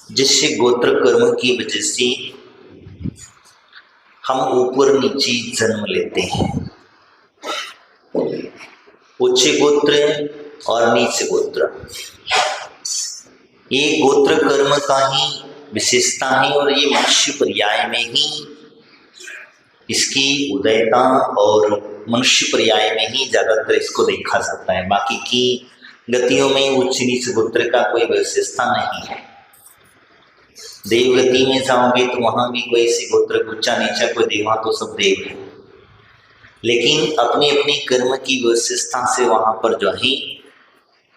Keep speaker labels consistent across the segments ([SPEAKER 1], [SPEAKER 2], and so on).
[SPEAKER 1] जिससे गोत्र कर्म की वजह से हम ऊपर नीचे जन्म लेते हैं। उच्च गोत्र और नीच गोत्र, ये गोत्र कर्म का ही विशेषता है और ये मनुष्य पर्याय में ही इसकी उदयता और मनुष्य पर्याय में ही ज्यादातर इसको देखा जाता है। बाकी की गतियों में उच्च नीच गोत्र का कोई विशेषता नहीं है। देवगति में जाओगे तो वहां भी कोई सी गोत्र ऊंचा नीचा कोई देवा तो सब देव है, लेकिन अपनी अपनी कर्म की विशेषता से वहां पर जो है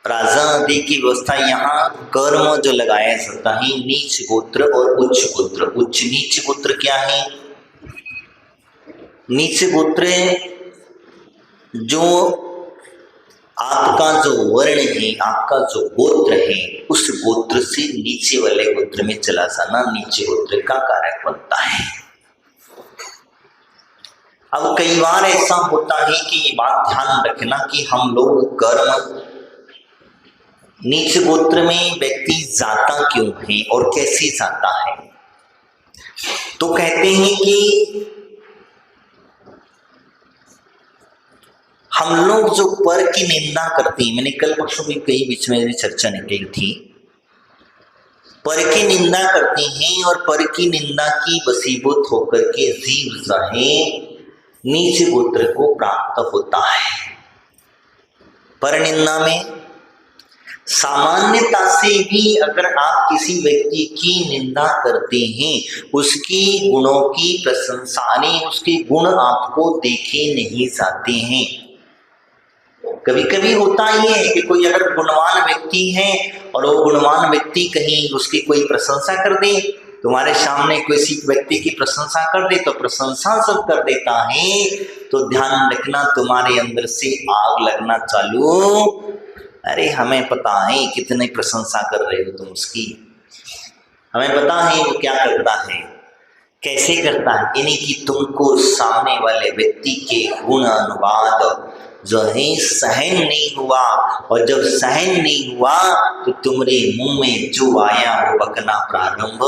[SPEAKER 1] राजा आदि की व्यवस्था। यहाँ कर्म जो लगाया जाता है नीच गोत्र और उच्च गोत्र। उच्च नीच गोत्र क्या है? नीच गोत्र जो आपका जो वर्ण है, आपका जो गोत्र है, उस गोत्र से नीचे वाले गोत्र में चला जाना नीचे गोत्र का कारक बनता है। अब कई बार ऐसा होता है कि ये बात ध्यान रखना कि हम लोग कर्म नीच गोत्र में व्यक्ति जाता क्यों है और कैसे जाता है। तो कहते हैं कि हम लोग जो पर की निंदा करते हैं, मैंने कल पक्षों की कई बीच में चर्चा निकली थी, पर की निंदा करते हैं और पर की निंदा की वसीभूत होकर के जीव चाहे नीच गोत्र को प्राप्त होता है। पर निंदा में सामान्यता से भी अगर आप किसी व्यक्ति की निंदा करते हैं, उसकी गुणों की प्रशंसा नहीं, उसके गुण आपको देखे नहीं जाते हैं। कभी कभी होता ही है कि कोई अगर गुणवान व्यक्ति है और वो गुणवान व्यक्ति कहीं उसकी कोई प्रशंसा कर दे, तुम्हारे सामने किसी व्यक्ति की प्रशंसा कर दे तो प्रशंसा सब कर देता है, तो ध्यान रखना तुम्हारे अंदर से आग लगना चालू। अरे हमें पता है कितने प्रशंसा कर रहे हो तुम उसकी, हमें पता है वो क्या करता है, कैसे करता है, यानी कि तुमको सामने वाले व्यक्ति के गुण अनुवाद जो है सहन नहीं हुआ, और जब सहन नहीं हुआ तो तुम्हारे मुंह में जो आया वो बकना प्रारंभ,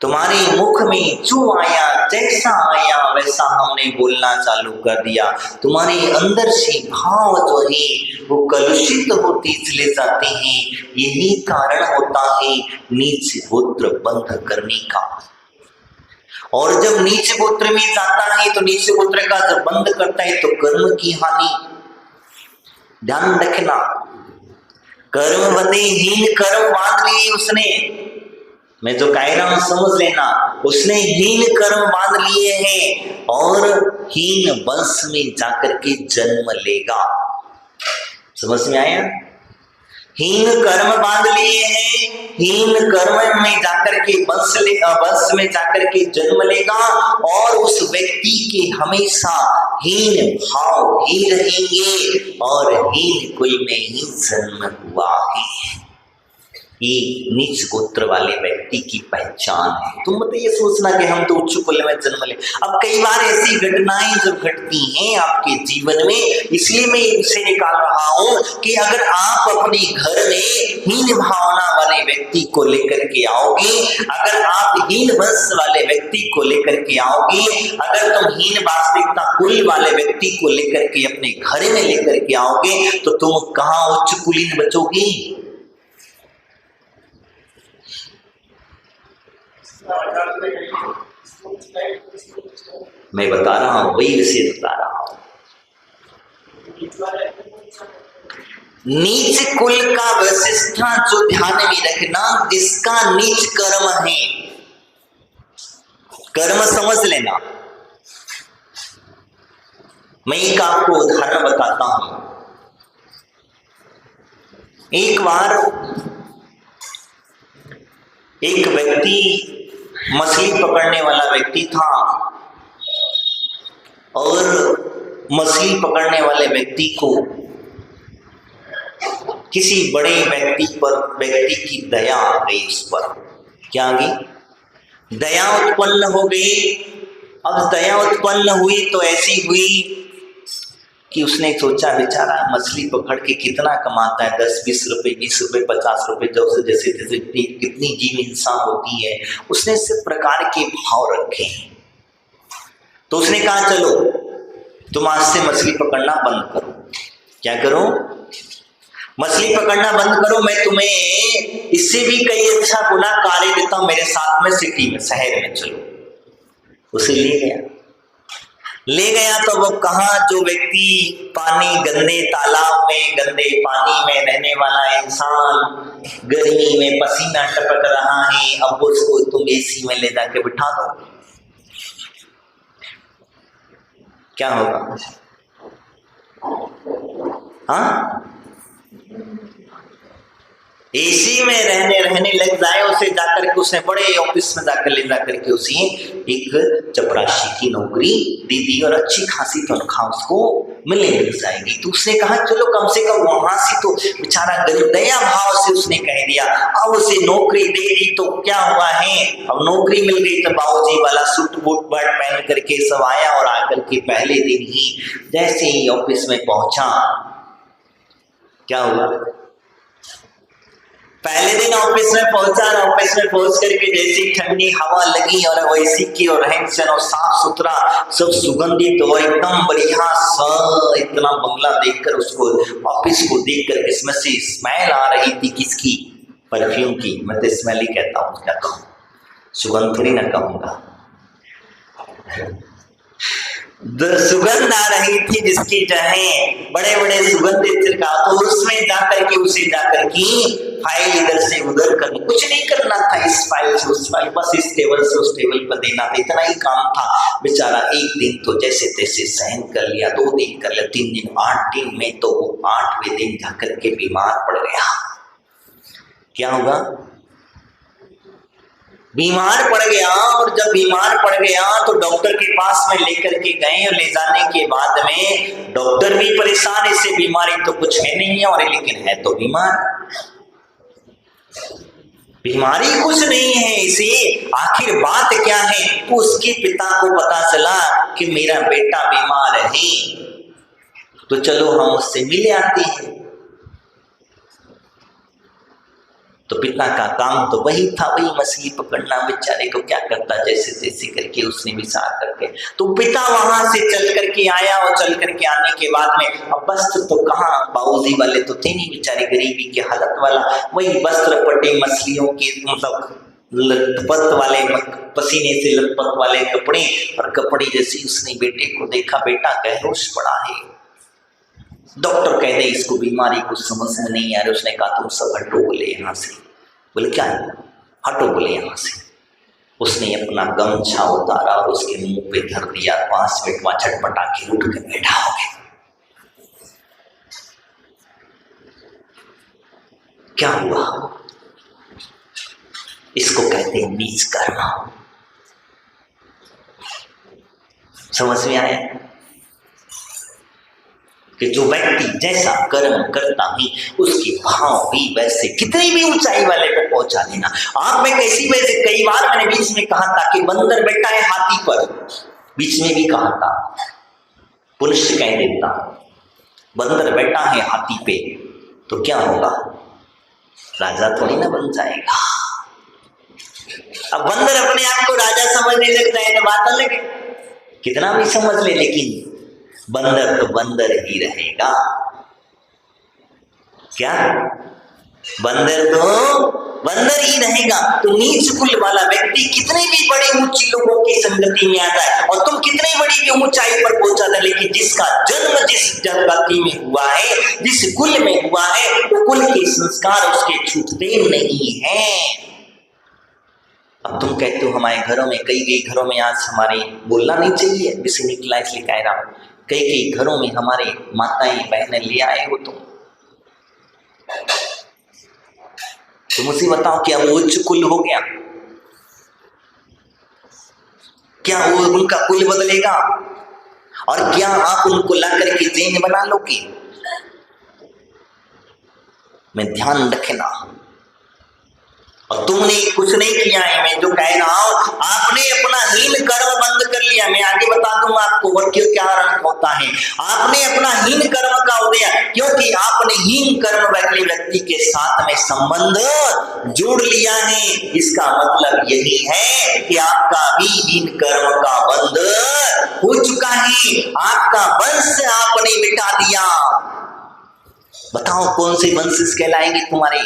[SPEAKER 1] तुम्हारे मुख में जो आया जैसा आया वैसा हमने बोलना चालू कर दिया। तुम्हारे अंदर से भाव जो है वो कलुषित होते चले जाते हैं। यही कारण होता है नीच गोत्र बंध करने का। और जब नीच गोत्र में जाता है तो नीच गोत्र का जब बंद करता है तो कर्म की हानि। ध्यान रखना, कर्म बंधे हीन कर्म बांध लिए उसने, मैं जो कह रहा हूं समझ लेना, उसने हीन कर्म बांध लिए हैं और हीन वंश में जाकर के जन्म लेगा। समझ में आया? हीन कर्म बांध लिए हैं, हीन कर्म में जाकर के वंश में जाकर के जन्म लेगा और उस व्यक्ति के हमेशा हीन भाव ही रहेंगे और हीन कोई में ही जन्म हुआ है। ये नीच गोत्र वाले व्यक्ति की पहचान है। तुम मत ये सोचना कि हम तो उच्च कुल में जन्म ले। अब कई बार ऐसी घटनाएं जब घटती हैं आपके जीवन में, इसलिए मैं इसे निकाल रहा हूं कि अगर आप अपने घर में हीन भावना वाले व्यक्ति को लेकर के आओगे, अगर आप हीन वंश वाले व्यक्ति को लेकर के आओगे, अगर तुम हीन वास्तविकता कुल वाले व्यक्ति को लेकर के अपने घर में लेकर के आओगे, तो तुम कहां उच्च कुलीन बचोगे? मैं बता रहा हूं, वही विषय बता रहा हूं। नीच कुल का विशिष्टा जो ध्यान में रखना, जिसका नीच कर्म है, कर्म समझ लेना। मैं एक आपको उदाहरण बताता हूं। एक बार एक व्यक्ति मछली पकड़ने वाला व्यक्ति था और मछली पकड़ने वाले व्यक्ति को किसी बड़े व्यक्ति की दया आ गई उस पर। क्या आ गई? दया उत्पन्न हो गई। अब दया उत्पन्न हुई तो ऐसी हुई कि उसने सोचा बेचारा मछली पकड़ के कितना कमाता है, 10-20 रुपए, 20 रुपए, 50 रुपए, जैसे जैसे जैसे कितनी जीव इंसान होती है, उसने इस प्रकार के भाव रखे। तो उसने कहा चलो तुम आज से मछली पकड़ना बंद करो। क्या करो? मछली पकड़ना बंद करो, मैं तुम्हें इससे भी कई अच्छा गुना कार्य देता हूं, मेरे साथ में सिटी में, शहर में चलो। उसे ले गया तो वो कहा, जो व्यक्ति पानी, गंदे तालाब में, गंदे पानी में रहने वाला इंसान, गर्मी में पसीना टपक रहा है, अब उसको तुम एसी में ले जाके बिठा दो, क्या होगा? हाँ, एसी में रहने लग जाए, उसे जाकर के उसने बड़े ऑफिस में जाकर ले जाकर के उसे एक चपरासी की नौकरी दे दी और अच्छी खासी तनख्वाह उसको मिल जाएगी। तो उसने कहा चलो कम से कम वहां से तो बेचारा दया भाव से उसने कह दिया। अब उसे नौकरी दे दी तो क्या हुआ है, अब नौकरी मिल गई तो बाबूजी वाला सूट बूट बट पहन करके सब आया और आकर के पहले दिन ही जैसे ही ऑफिस में पहुंचा, क्या हुआ? पहले दिन ऑफिस में पहुंचा, ऑफिस में पहुंच करके जैसी ठंडी हवा लगी और वैसी की और रहन सहन और साफ सुथरा सब सुगंधित और एकदम बढ़िया सा इतना बंगला देखकर, उसको ऑफिस को देखकर इसमें से स्मेल आ रही थी। किसकी? परफ्यूम की। मैं तो स्मेल ही कहता हूँ, क्या कहूँ, सुगंध थोड़ी ना कहूंगा। सुगंध आ रही थी जिसकी चाहे बड़े बड़े सुगंधित छिड़काव, तो उसमें जाकर के उसे जाकर की फाइल इधर से उधर करनी, कुछ नहीं करना था, इस फाइल से उस फाइल, बस इस टेबल से उस टेबल पर देना था, इतना ही काम था। बेचारा एक दिन तो जैसे तैसे सहन कर लिया, 2 दिन कर लिया, 3 दिन, 8 दिन में तो वो 8वें दिन जाकर के बीमार पड़ गया। क्या हुआ? बीमार पड़ गया। और जब बीमार पड़ गया तो डॉक्टर के पास में लेकर के गए और ले जाने के बाद में डॉक्टर भी परेशान, इससे बीमारी तो कुछ है नहीं है, और लेकिन है तो बीमार, बीमारी कुछ नहीं है इसे, आखिर बात क्या है? तो उसके पिता को पता चला कि मेरा बेटा बीमार है, तो चलो हम उससे मिले आते हैं। तो पिता का काम तो वही था, वही मछली पकड़ना, बेचारे को क्या करता, जैसे तैसे करके उसने विचार करके, तो पिता वहां से चल करके आया, और चल करके आने के बाद में अब वस्त्र तो कहाँ, बाबूजी वाले तो थे नहीं, बेचारे गरीबी की हालत वाला, वही वस्त्र पटे मछलियों के, मतलब लथपथ वाले, पसीने से लथपथ वाले कपड़े, और कपड़े जैसे उसने बेटे को देखा, बेटा बेहोश पड़ा है। डॉक्टर कह दे इसको बीमारी कुछ समझ में नहीं आ रही। उसने कहा तुम सब हटो बोले यहाँ से। बोले क्या है? हटो बोले यहाँ से। उसने अपना गमछा उतारा और उसके मुंह पे धर दिया, 5 मिनट में छटपटा के उठ के बैठा हो गया। क्या हुआ? इसको कहते हैं नीच कर्म। समझ में आया कि जो व्यक्ति जैसा कर्म करता है उसके भाव भी वैसे, कितनी भी ऊंचाई वाले पर पहुंचा देना। आप में कैसी वैसे, कई बार मैंने बीच में कहा था कि बंदर बैठा है हाथी पर, बीच में भी कहा था, पुरुष कह देता बंदर बैठा है हाथी पे तो क्या होगा, राजा थोड़ी ना बन जाएगा। अब बंदर अपने आप को राजा समझने लग जाए तो बात अलग है, कितना भी समझ ले, लेकिन बंदर तो बंदर ही रहेगा। क्या? बंदर तो बंदर ही रहेगा। तो नीच कुल वाला व्यक्ति कितने भी बड़े ऊंची लोगों की संगति में आता है, और तुम कितनी बड़ी भी ऊंचाई पर पहुंचा था, लेकिन जिसका जन्म जिस जाति में हुआ है, जिस कुल में हुआ है, वो कुल के संस्कार उसके छूटते नहीं हैं। अब तुम कहते हो हमारे घरों में, कई घरों में आज हमारे बोलना नहीं चाहिए, विषय निकला इसलिए कह रहा हूं, कई घरों में हमारे माताएं बहनें ले आए हो तो मुझे बताओ क्या वो उच्च कुल हो गया? क्या वो उनका कुल बदलेगा? और क्या आप उनको ला करके जैन बना लोगे? मैं ध्यान रखना। और तुमने कुछ नहीं किया है, मैं जो कह रहा हूं, आपने अपना हीन कर्म बंद कर लिया। मैं आगे बता दूंगा आपको और क्यों क्या परिणाम होता है। आपने अपना हीन कर्म का उदय, क्योंकि आपने हीन कर्म वाले व्यक्ति के साथ में संबंध जोड़ लिया है, इसका मतलब यही है कि आपका भी हीन कर्म का बंध हो चुका है, आपका वंश आपने मिटा दिया। बताओ कौन से वंश कहलाएंगे तुम्हारे?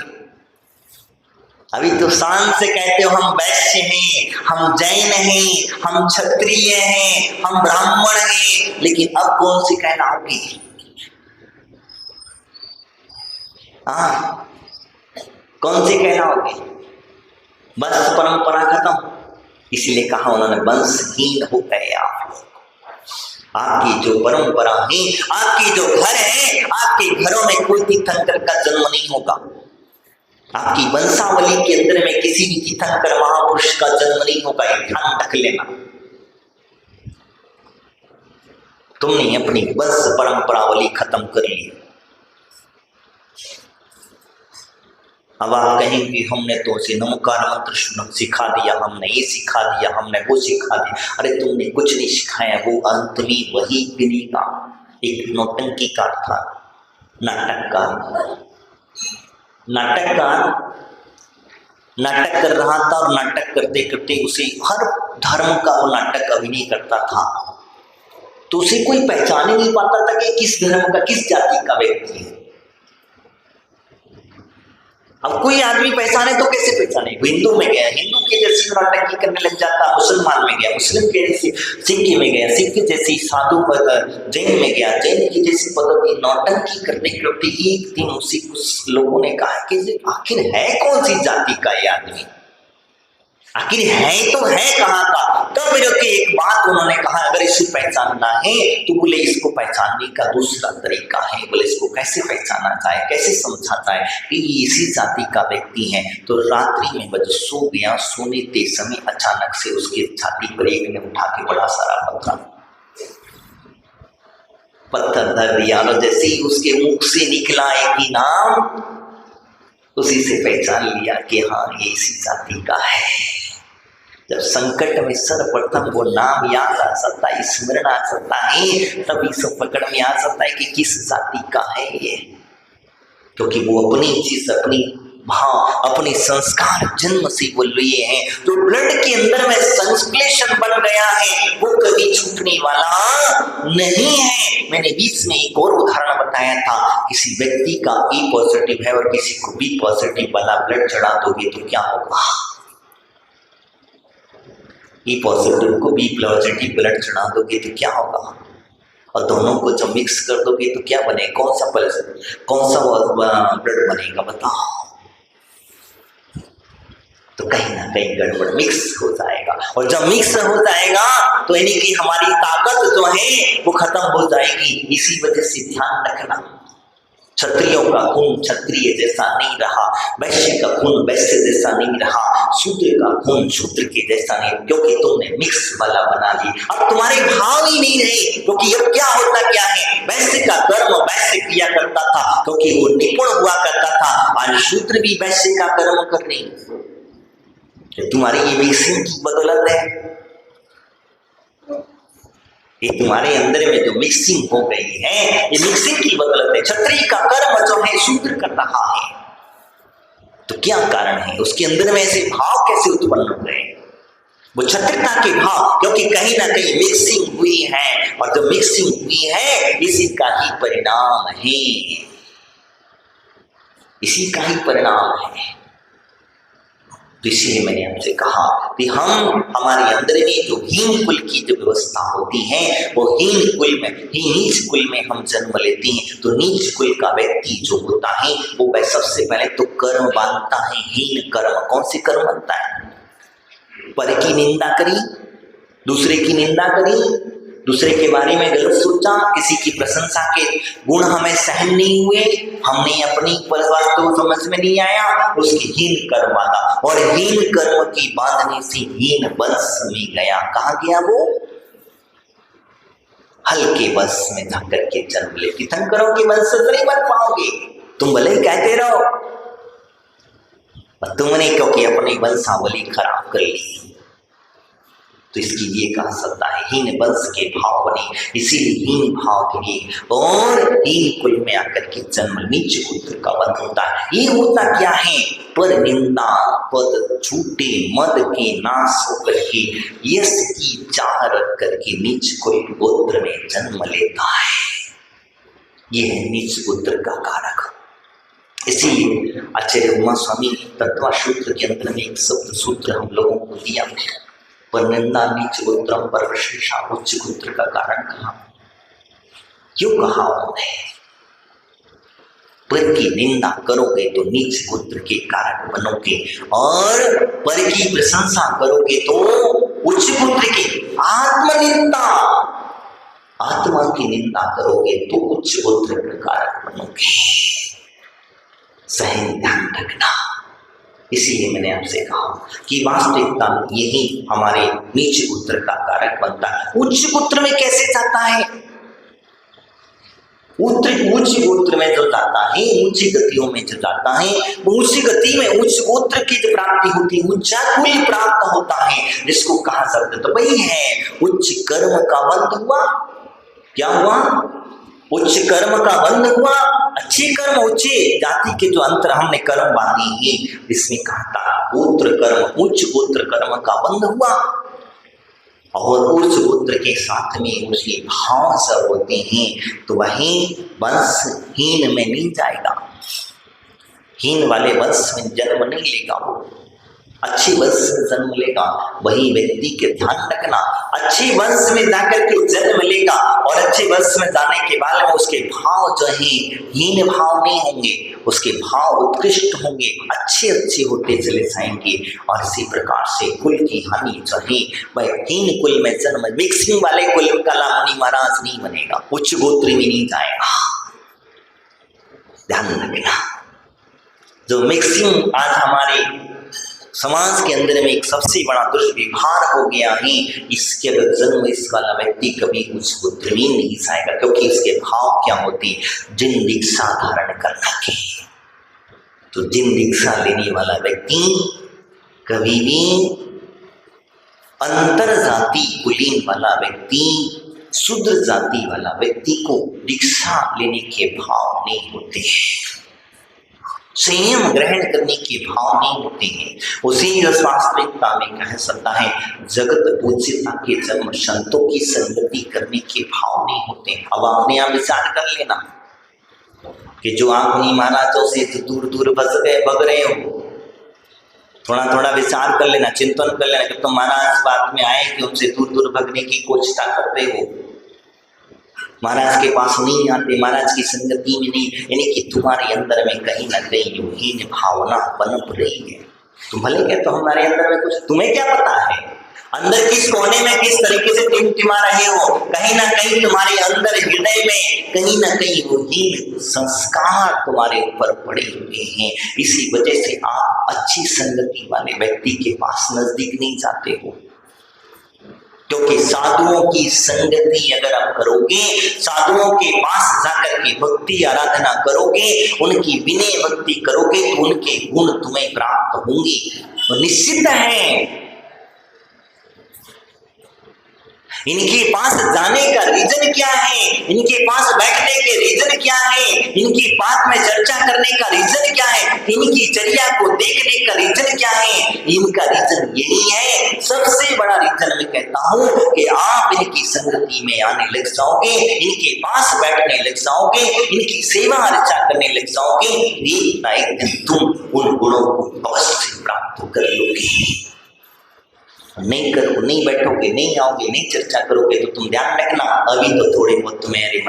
[SPEAKER 1] अभी तो शान से कहते हो हम वैश्य हैं, हम जैन हैं, हम क्षत्रिय हैं, हम ब्राह्मण हैं, लेकिन अब कौन से कहलाओगे? हाँ, कौन से कहलाओगे? बस परंपरा खत्म। इसलिए कहा उन्होंने वंशहीन हो गए आप लोग। आपकी जो परंपरा है, आपके जो घर है, आपके घरों में कोई तीर्थंकर का जन्म नहीं होगा। आपकी वंशावली के अंदर में किसी भी तीर्थंकर महापुरुष का जन्म नहीं होगा, ये ध्यान रख लेना। तुमने अपनी वंश परंपरावली खत्म कर ली। अब आप कहेंगे हमने तो उसे नमकार मंत्र सिखा दिया, हमने ये सिखा दिया, हमने वो सिखा दिया। अरे तुमने कुछ नहीं सिखाया, वो अंत में वही गिनेगा। एक नौटंकीकार था, नाटककार। नाटक कर रहा था और नाटक करते करते उसे हर धर्म का वो नाटक अभिनय करता था, तो उसे कोई पहचान ही नहीं पाता था कि किस धर्म का, किस जाति का व्यक्ति है। अब कोई आदमी पहचाने तो कैसे पहचाने? हिंदू में गया, हिंदू के जैसी नाटक करने लग जाता, मुसलमान में गया, मुस्लिम के जैसी सिख में गया, सिख जैसी साधु जैन में गया, जैन की जैसी पद्धति नौटंकी करने करते एक दिन उसी कुछ लोगों ने कहा कि आखिर है कौन सी जाति का ये आदमी, आखिर है तो है कहाँ का? तब के एक बात उन्होंने कहा, अगर इसे पहचानना है तो बोले इसको पहचानने का दूसरा तरीका है। बोले इसको कैसे पहचाना जाए, कैसे समझा जाए कि ये इसी जाति का व्यक्ति है? तो रात्रि में जब सो गया, सोने के समय अचानक से उसकी छाती पर एक ने उठा के बड़ा सारा पत्थर धर दिया, और जैसे ही उसके मुख से निकला एक ही नाम, उसी से पहचान लिया कि हाँ ये इसी जाति का है। जब संकट में सर्वप्रथम वो नाम याद आ सकता है, स्मरण आ सकता है, तभी सब पकड़ में आ सकता है कि किस जाति का है ये। क्योंकि वो अपनी चीज, अपनी भाव, अपने संस्कार जन्म से वो लिए हैं, तो ब्लड के अंदर में संश्लेषण बन गया है, वो कभी छूटने वाला नहीं है। मैंने बीच में एक और उदाहरण बताया था, किसी व्यक्ति का ए पॉजिटिव है और किसी को बी पॉजिटिव वाला ब्लड चढ़ा दोगे तो क्या होगा? ए पॉजिटिव को बी पॉजिटिव ब्लड चढ़ा दोगे तो क्या होगा? और दोनों को जब मिक्स कर दोगे तो क्या बनेगा? कौन सा ब्लड बनेगा बताओ? तो कहीं ना कहीं गड़बड़ मिक्स हो जाएगा, और जब मिक्स हो जाएगा तो यानी कि हमारी ताकत जो है वो खत्म हो जाएगी। इसी वजह से ध्यान रखना, क्षत्रियों का खून क्षत्रिय जैसा नहीं रहा, वैश्य का खून वैश्य जैसा नहीं रहा, शूद्र का खून शूद्र के जैसा नहीं, क्योंकि तुमने मिक्स वाला बना ली। अब तुम्हारे भाव ही नहीं रहे, क्योंकि अब क्या होता क्या है, वैश्य का कर्म वैश्य किया करता था क्योंकि वो निपुण हुआ करता था, आज शूद्र भी वैश्य का कर्म करने। तुम्हारी ये मिक्सिंग की बदौलत है, ये तुम्हारे अंदर में जो मिक्सिंग हो गई है, ये मिक्सिंग की बदौलत है। क्षत्रिय का कर्म जो है शूद्र कर रहा है, तो क्या कारण है? उसके अंदर में ऐसे भाव कैसे उत्पन्न हो गए? वो क्षत्रियता के भाव, क्योंकि कहीं ना कहीं मिक्सिंग हुई है, और जो मिक्सिंग हुई है इसी का ही परिणाम है, इसी का ही परिणाम है। तो इसलिए मैंने आपसे कहा कि हमारे अंदर में जो हीन कुल की जो व्यवस्था होती है, वो हीन कुल में ही नीच कुल में हम जन्म लेते हैं। तो नीच कुल का व्यक्ति जो होता है वो वह सबसे पहले तो कर्म बांधता है, हीन कर्म। कौन से कर्म बनता है? पर की निंदा करी, दूसरे की निंदा करी, दूसरे के बारे में गलत सोचा, किसी की प्रशंसा के गुण हमें सहन नहीं हुए, हमने अपनी वास्तव समझ में नहीं आया, उसकी हीन कर्म बांधा, और हीन कर्म की बांधने से हीन वंश में गया। कहाँ गया वो? हल्के वंश में जाकर के जन्म ले। तीर्थंकरों के वंश से नहीं बन पाओगे, तुम भले ही कहते रहो, तुमने क्योंकि अपनी वंशावली खराब कर ली। तो इसकी ये कहा सकता है हीन वंश के भाव बने, इसीलिए हीन भाव के लिए और हीन कुल में आकर के जन्म नीच पुत्र का वध होता है। ये होता क्या है? पर निंदा पद झूठे मद के नाश होकर के यश की चाह रख करके नीच कुल गोत्र में जन्म लेता है। यह है नीच पुत्र का कारक। इसीलिए आचार्य उमा स्वामी तत्वा सूत्र के अंदर में एक शब्द सूत्र हम लोगों को दिया है, पर निंदा नीच गोत्रम पर प्रशंसा उच्च गोत्र का कारण कहा। क्यों कहा उन्होंने? पर की निंदा करोगे तो नीच गोत्र के कारण बनोगे, और पर की प्रशंसा करोगे तो उच्च गोत्र के। आत्मनिंदा, आत्मा की निंदा करोगे तो उच्च गोत्र के कारण बनोगे। सही ध्यान रखना। इसीलिए मैंने आपसे कहा कि वास्तविकता यही हमारे नीच गोत्र का कारक बनता है। उच्च गोत्र में कैसे जाता है? उच्च गोत्र में जो जाता है, ऊंची गतियों में जो जाता है, ऊंची गति में उच्च गोत्र की जो प्राप्ति होती है, ऊंचा कुल प्राप्त होता है, जिसको कहा सकते तो वही है उच्च कर्म का बंध हुआ। क्या हुआ? उच्च कर्म का बंध हुआ। अच्छे कर्म, उच्चे जाति के जो अंतर हमने कर्म बांधे हैं, इसमें कहा था गोत्र कर्म, उच्च गोत्र कर्म का बंध हुआ, और उच्च गोत्र के साथ में उसके भाव सब होते हैं, तो वही वंश हीन में नहीं जाएगा। हीन वाले वंश में जन्म नहीं लेगा, वो अच्छे वंश में जन्म लेगा। वही व्यक्ति के ध्यान रखना, अच्छे वंश में जाकर के जन्म लेगा, और अच्छे वंश में जाने के बाद में उसके भाव जो है हीन भाव नहीं होंगे, उसके भाव उत्कृष्ट होंगे, अच्छे अच्छे होते चले जाएंगे। और इसी प्रकार से कुल की हानि जो है वह हीन कुल में जन्म, मिक्सिंग वाले कुल कला मुनि महाराज नहीं बनेगा, उच्च गोत्र में नहीं जाएगा। ध्यान रखना। जो मिक्सिंग आज हमारे समाज के अंदर में एक सबसे बड़ा दुष्व्यवहार हो गया है, इसके अगर जन्म इस वाला व्यक्ति कभी उच्च गोत्र में नहीं जाएगा, क्योंकि इसके भाव क्या होती? जिन दीक्षा धारण करना के। तो जिन दीक्षा लेने वाला व्यक्ति कभी भी अंतर जाति कुलीन वाला व्यक्ति, शूद्र जाति वाला व्यक्ति को दीक्षा लेने के भाव नहीं होते हैं, संयम ग्रहण करने के भाव नहीं होते हैं। उसी वास्तविकता में कह सकता है जगत पूज्यता के जन्म संतों की संगति करने के भाव नहीं होते। अब आपने यहाँ विचार कर लेना कि जो आप नहीं महाराजों से तो दूर दूर भग रहे हो, थोड़ा थोड़ा विचार कर लेना, चिंतन कर लेना कि तुम महाराज बात में आए कि उनसे दूर दूर भगने की कोशिश करते हो, महाराज के पास नहीं आते, महाराज की संगति में नहीं, यानी कि तुम्हारे अंदर में कहीं ना कहीं हीन भावना पनप रही है। तुम भले कहते हो हमारे अंदर में कुछ, तुम्हें क्या पता है अंदर किस कोने में किस तरीके से टिमटिमा रहे हो? कहीं ना कहीं तुम्हारे अंदर हृदय में कहीं ना कहीं वो हीन संस्कार तुम्हारे ऊपर पड़े हुए हैं। इसी वजह से आप अच्छी संगति वाले व्यक्ति के पास नजदीक नहीं जाते हो, क्योंकि साधुओं की संगति अगर आप करोगे, साधुओं के पास जाकर के भक्ति आराधना करोगे, उनकी विनय भक्ति करोगे, तो उनके गुण तुम्हें प्राप्त होंगे। तो निश्चित है इनके पास जाने का रीजन क्या है, इनके पास बैठने के रीजन क्या है, इनकी बात में चर्चा करने का रीजन क्या है, इनकी चर्या को देखने का रीजन क्या है? इनका रीजन यही है। सबसे बड़ा रीजन मैं कहता हूं कि आप इनकी संगति में आने लग जाओगे, इनके पास बैठने लग जाओगे, इनकी सेवा अर्चा करने लग जाओगे, एक ना एक दिन तुम उन गुणों को अवश्य प्राप्त कर लोगे। नहीं करो, नहीं बैठोगे, नहीं आओगे, नहीं चर्चा करोगे, तो तुम ध्यान रखना अभी तो थोड़े बहुत तुम्हारे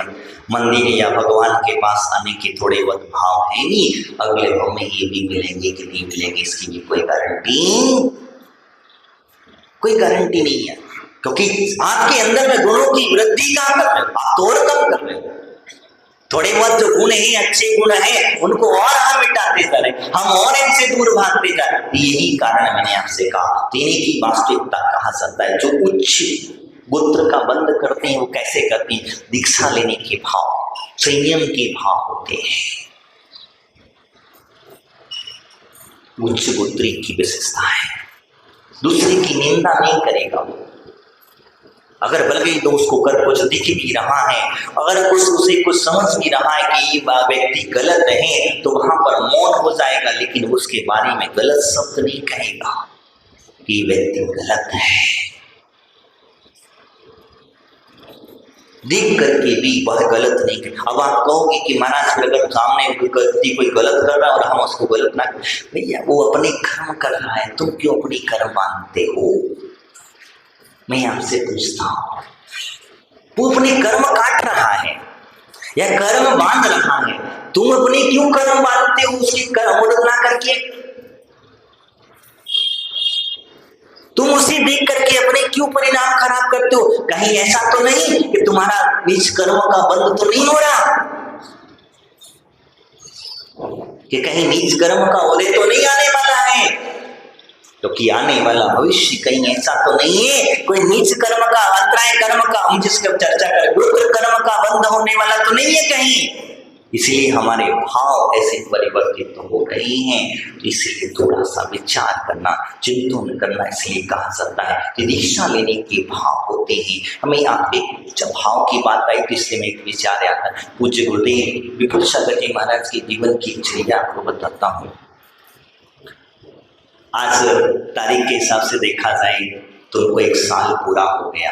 [SPEAKER 1] मंदिर या भगवान के पास आने के थोड़े बहुत भाव है नहीं, अगले भाव में ये भी मिलेंगे कि नहीं मिलेंगे इसकी भी कोई गारंटी नहीं है, क्योंकि आपके अंदर में गुणों की वृद्धि कहाँ कर रहे हो, आप तोड़ कम कर रहे हो। थोड़े बहुत जो गुण हैं, अच्छे गुण हैं, उनको और हम मिटाते जा रहे, हम और इनसे दूर भागते जा रहे। यही कारण मैंने आपसे कहा तेने की वास्तविकता कहा जाता है। जो उच्च गोत्र का बंद करते हैं वो कैसे करते हैं? दीक्षा लेने के भाव, संयम के भाव होते हैं। उच्च गोत्री की विशेषता है, दूसरे की निंदा नहीं करेगा वो, अगर बल गई तो उसको कर कुछ दिख भी रहा है, अगर कुछ उसे कुछ समझ भी रहा है कि ये व्यक्ति गलत है तो वहां पर मौन हो जाएगा, लेकिन उसके बारे में गलत शब्द नहीं कहेगा कि व्यक्ति गलत है। देख करके भी वह गलत नहीं करे। अब आप कहोगे कि महाराज अगर सामने कोई गलत कर रहा है और हम उसको गलत ना, भैया वो अपने कर्म कर रहा है, तुम क्यों अपनी कर्म मानते हो? मैं आपसे पूछता हूं, वो अपने कर्म काट रहा है या कर्म बांध रहा है, तुम अपने क्यों कर्म बांधते हो उसकी कर्म उड़ना करके? तुम उसे देख करके अपने क्यों परिणाम खराब करते हो? कहीं ऐसा तो नहीं कि तुम्हारा नीच कर्म का बंध तो नहीं हो रहा, कि कहीं नीच कर्म का उदय तो नहीं आने वाला है? क्योंकि आने वाला भविष्य कहीं ऐसा तो नहीं है कोई नीच कर्म का, अंतराय कर्म का, हम जिसका चर्चा करें रुद्र कर्म का बंध होने वाला तो नहीं है कहीं। इसलिए हमारे भाव ऐसे परिवर्तित तो हो रहे हैं, इसलिए थोड़ा सा विचार करना, चिंतन करना। इसलिए कहा जाता है कि दीक्षा लेने के भाव होते हैं। हमें आप जब भाव की बात आई तो इसलिए मैं एक विचार आता है। पूज्य गुरुदेव विपुल सागर जी महाराज के जीवन की चर्या आपको बताता हूँ। आज तारीख के हिसाब से देखा जाए तो उनको 1 साल पूरा हो गया।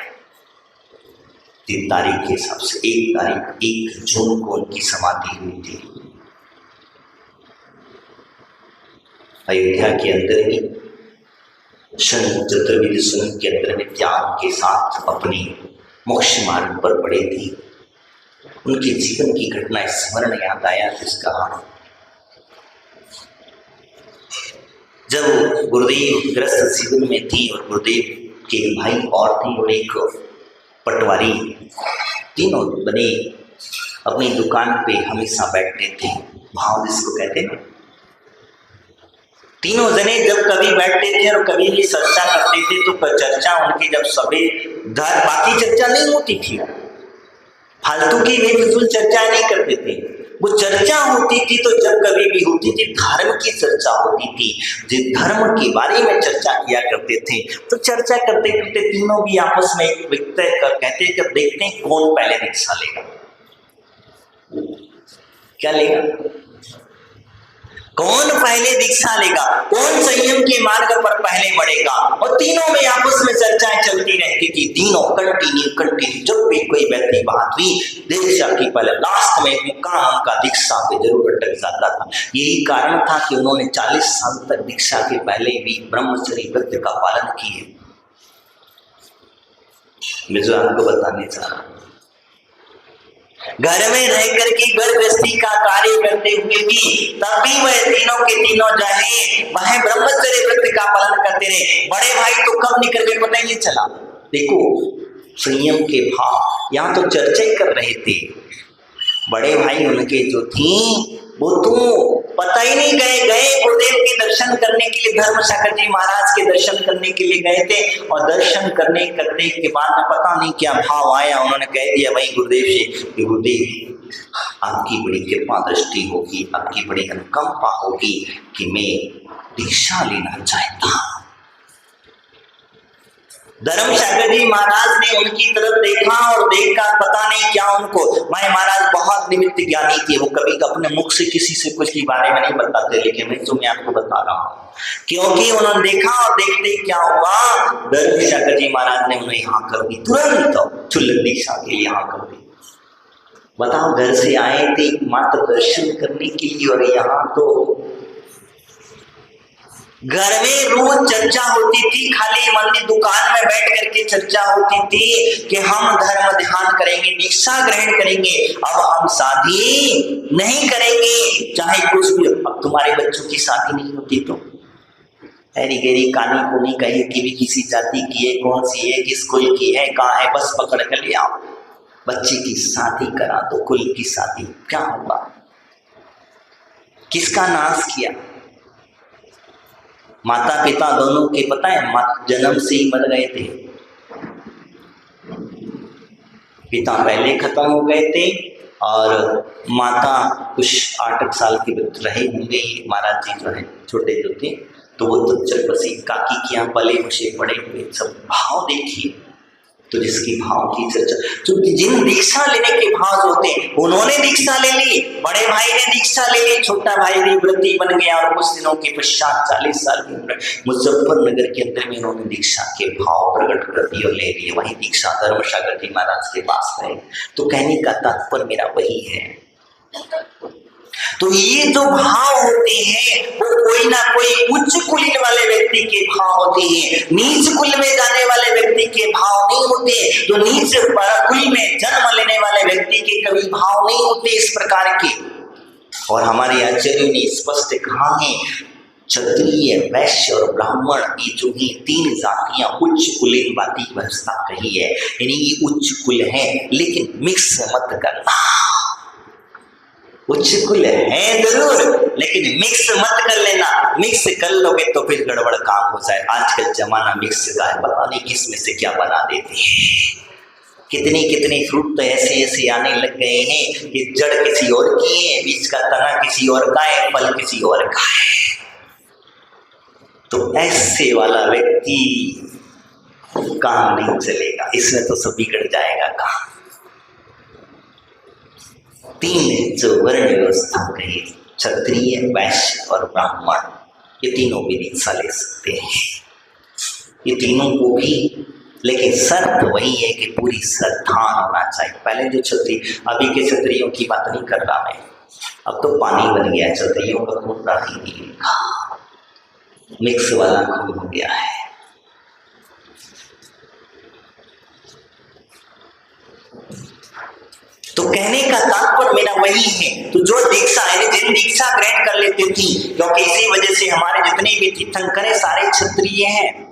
[SPEAKER 1] 3 तारीख के हिसाब से 1 जून को उनकी समाधि हुई थी। अयोध्या के अंदर ही चतुर्विध सुन के अंदर में त्याग के साथ अपने मोक्ष मार्ग पर पड़े थे। उनके जीवन की घटना स्मरण याद आया। जिसका जब गुरुदेव ग्रस्त जीवन में थी और गुरुदेव के भाई और थी और एक पटवारी, तीनों बने अपनी दुकान पे हमेशा बैठते थे। भाव जिसको कहते हैं, तीनों जने जब कभी बैठते थे और कभी भी चर्चा करते थे तो चर्चा उनकी जब सभी बाकी चर्चा नहीं होती थी, फालतू की बेफिजूल चर्चा नहीं करते थे। वो चर्चा होती थी तो जब कभी भी होती थी धर्म की चर्चा होती थी, जिस धर्म के बारे में चर्चा किया करते थे। तो चर्चा करते करते तीनों भी आपस में एक कहते हैं जब देखते हैं कौन पहले दीक्षा लेगा, क्या लेगा, कौन पहले दीक्षा लेगा, कौन संयम के मार्ग पर पहले बढ़ेगा। और तीनों में आपस में चर्चाएं चलती रहती थी। तीनों कंटिन्यू जब भी कोई व्यक्ति बात हुई दीक्षा की पहले लास्ट में मुकाम का दीक्षा पे जरूर अटक जाता था। यही कारण था कि उन्होंने 40 साल तक दीक्षा के पहले भी ब्रह्मचर्य व्रत का पालन किए। मैं जो आपको बताने चाह रहा हूं, घर में रह करके घर गृहस्थी का कार्य करते हुए भी तब भी वह तीनों के तीनों जाए वह ब्रह्मचर्य व्रत का पालन करते रहे। बड़े भाई तो कब निकल गए पता ही नहीं चला। देखो संयम के भाव यहाँ तो चर्चा ही कर रहे थे। बड़े भाई उनके जो थी वो तो पता ही नहीं गए गुरुदेव के दर्शन करने के लिए, धर्म सागर जी महाराज के दर्शन करने के लिए गए थे। और दर्शन करने के बाद में पता नहीं क्या भाव आया, उन्होंने कह दिया वही गुरुदेव से कि गुरुदेव आपकी बड़ी कृपा दृष्टि होगी, आपकी बड़ी अनुकंपा होगी कि मैं दीक्षा लेना चाहता हूं। धर्म सागर जी महाराज ने उनकी तरफ देखा और देखकर पता नहीं क्या उनको, मैं महाराज बहुत निमित्त ज्ञानी थे, वो कभी अपने मुख से किसी से कुछ के बारे में नहीं बताते, लेकिन मैं तुम्हें आपको बता रहा हूँ क्योंकि उन्होंने देखा और देखते क्या हुआ, धर्म सागर जी महाराज ने उन्हें यहाँ कर दी, तुरंत चुल्ल दीक्षा के लिए यहाँ कर दी। बताओ घर से आए थे मात्र दर्शन करने के लिए और यहाँ तो घर में रोज चर्चा होती थी, खाली मंदिर दुकान में बैठ करके चर्चा होती थी कि हम धर्म ध्यान करेंगे, दीक्षा ग्रहण करेंगे, अब हम शादी नहीं करेंगे चाहे कुछ भी। अब तुम्हारे बच्चों की शादी नहीं होती तो ऐरी गहरी कानी कोनी कहीं की भी किसी जाति की है, कौन सी है, किस कुल की है, कहाँ है, बस पकड़ कर ले आओ, बच्चे की शादी करा दो, कुल की शादी। क्या होगा, किसका नाश किया, माता पिता दोनों के पता है जन्म से ही मर गए थे, पिता पहले खत्म हो गए थे और माता कुछ 8 साल के रहे होंगे। महाराज जी जो है छोटे जो थे तो वो तो चल बसी काकी के यहाँ पले बसे पड़े हुए। सब भाव देखिए, तो जिसकी भाव की चर्चा, क्योंकि जिन दीक्षा लेने के भाव होते हैं उन्होंने दीक्षा ले ली, बड़े भाई ने दीक्षा ले ली, छोटा भाई भी व्रती बन गया और कुछ दिनों के पश्चात 40 साल की उम्र मुजफ्फरनगर के अंदर में उन्होंने दीक्षा के भाव प्रकट कर दिए और ले लिए। वही दीक्षा धर्मसागर जी महाराज के पास गए। तो कहने का तात्पर्य मेरा वही है, तो ये जो भाव होते हैं वो कोई ना कोई उच्च कुल वाले व्यक्ति के भाव होते हैं, नीच कुल में जाने वाले व्यक्ति के भाव नहीं होते। तो नीच कुल में जन्म लेने वाले व्यक्ति के कभी भाव नहीं होते इस प्रकार के। और हमारे आचार्यों ने स्पष्ट कहा है, क्षत्रिय, वैश्य और ब्राह्मण, ये जो है 3 जातियां उच्च कुलीनवादी व्यवस्था कही है, यानी ये उच्च कुल है, लेकिन मिक्स मत करना। उच्च कुल है जरूर, लेकिन मिक्स मत कर लेना। मिक्स कर लोगे तो फिर गड़बड़ काम हो जाए। आजकल जमाना मिक्स का है, पता नहीं किस में से क्या बना देते हैं। कितने फ्रूट तो ऐसे आने लग गए हैं कि जड़ किसी और की है, बीच का तना किसी और का है, फल किसी और का है। तो ऐसे वाला व्यक्ति काम नहीं चलेगा, इसमें तो सब बिगड़ जाएगा काम। 3 जो वर्ण व्यवस्था कही, क्षत्रिय, वैश्य और ब्राह्मण, ये तीनों भी दीक्षा ले सकते हैं, ये तीनों को भी, लेकिन शर्त वही है कि पूरी श्रद्धा होना चाहिए। पहले जो क्षत्रिय, अभी के क्षत्रियों की बात नहीं कर रहा मैं, अब तो पानी बन गया, क्षत्रियों का खून रहा ही नहीं, मिक्स वाला खून हो गया है। तो कहने का तात्पर्य मेरा वही है, तो जो दीक्षा है, जिन दीक्षा ग्रहण कर लेती थी, क्योंकि इसी वजह से हमारे जितने भी तीर्थंकर हैं सारे क्षत्रिय हैं।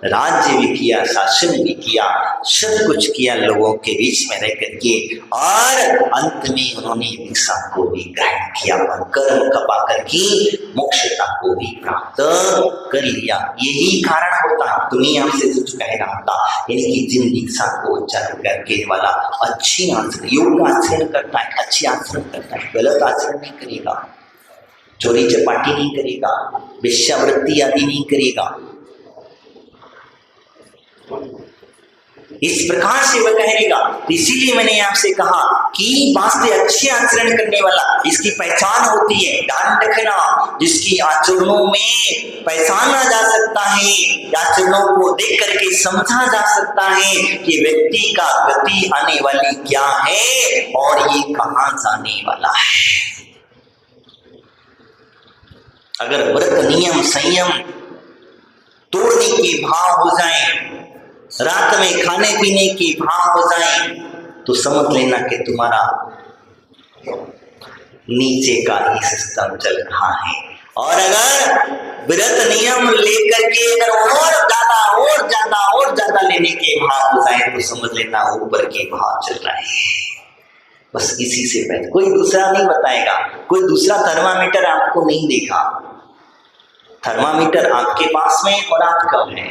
[SPEAKER 1] राज्य भी किया, शासन भी किया, सब कुछ किया लोगों के बीच में रह करके, और अंत में उन्होंने दीक्षा को भी ग्रहण किया और कर्म कपा करके मोक्षता को भी प्राप्त कर लिया। यही कारण होता, तुम्हें हमसे कुछ कह रहा था, यानी कि जिन दीक्षा को उच्चारण करके वाला अच्छी आचरण, योग आचरण करता है, अच्छी आचरण करता है, गलत आचरण नहीं करेगा, चोरी चपाटी नहीं करेगा, वेश्यावृत्ति आदि नहीं करेगा, इस प्रकार से वह कहेगा। इसीलिए मैंने आपसे कहा कि वास्तव अच्छे आचरण करने वाला, इसकी पहचान होती है ध्यान रखना, जिसकी आचरणों में पहचाना जा सकता है, आचरणों को देख करके समझा जा सकता है कि व्यक्ति का गति आने वाली क्या है और ये कहां जाने वाला है। अगर व्रत नियम संयम तोड़ने के भाव हो जाए, रात में खाने पीने की भाव हो जाए, तो समझ लेना कि तुम्हारा नीचे का ही सिस्टम चल रहा है। और अगर व्रत नियम लेकर के अगर और ज्यादा लेने के भाव हो जाए, तो समझ लेना ऊपर के भाव चल रहा है। बस इसी से पहले कोई दूसरा नहीं बताएगा, कोई दूसरा थर्मामीटर आपको नहीं देगा। थर्मामीटर आपके पास में और आप कब है,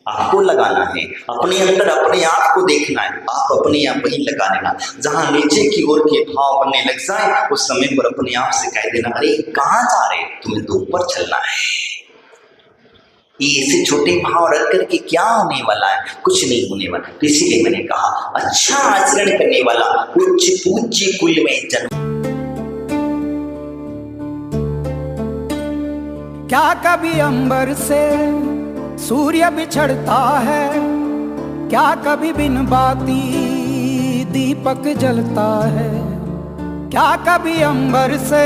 [SPEAKER 1] आपको लगाना है, अपने अंदर अपने आप को देखना है, आप अपने आप ही लगा लेना। जहां नीचे की ओर के भाव बनने लग जाए, उस समय पर अपने आप से कह देना, अरे कहां जा रहे, तुम्हें तो ऊपर चलना है। ये ऐसे छोटे भाव रख करके क्या होने वाला है, कुछ नहीं होने वाला। तो इसीलिए मैंने कहा अच्छा आचरण करने वाला उच्च पूज्य कुल में जन्म।
[SPEAKER 2] क्या कभी अंबर से सूर्य बिछड़ता है, क्या कभी बिन बाती दीपक जलता है, क्या कभी अंबर से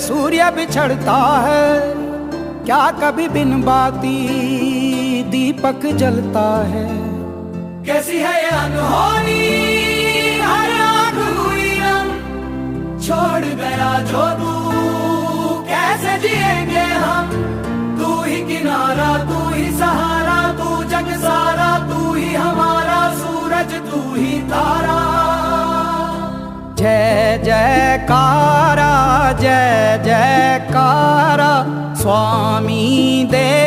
[SPEAKER 2] सूर्य बिछड़ता है, क्या कभी बिन बाती दीपक जलता है। कैसी है ये अनहोनी, हर आँख हुई रंग, छोड़ गया जो तू कैसे जिएंगे हम। तू ही किनारा, तू ही सहारा, तू जग सारा, तू ही हमारा सूरज, तू ही तारा। जय जयकारा, जय जयकारा स्वामी देव।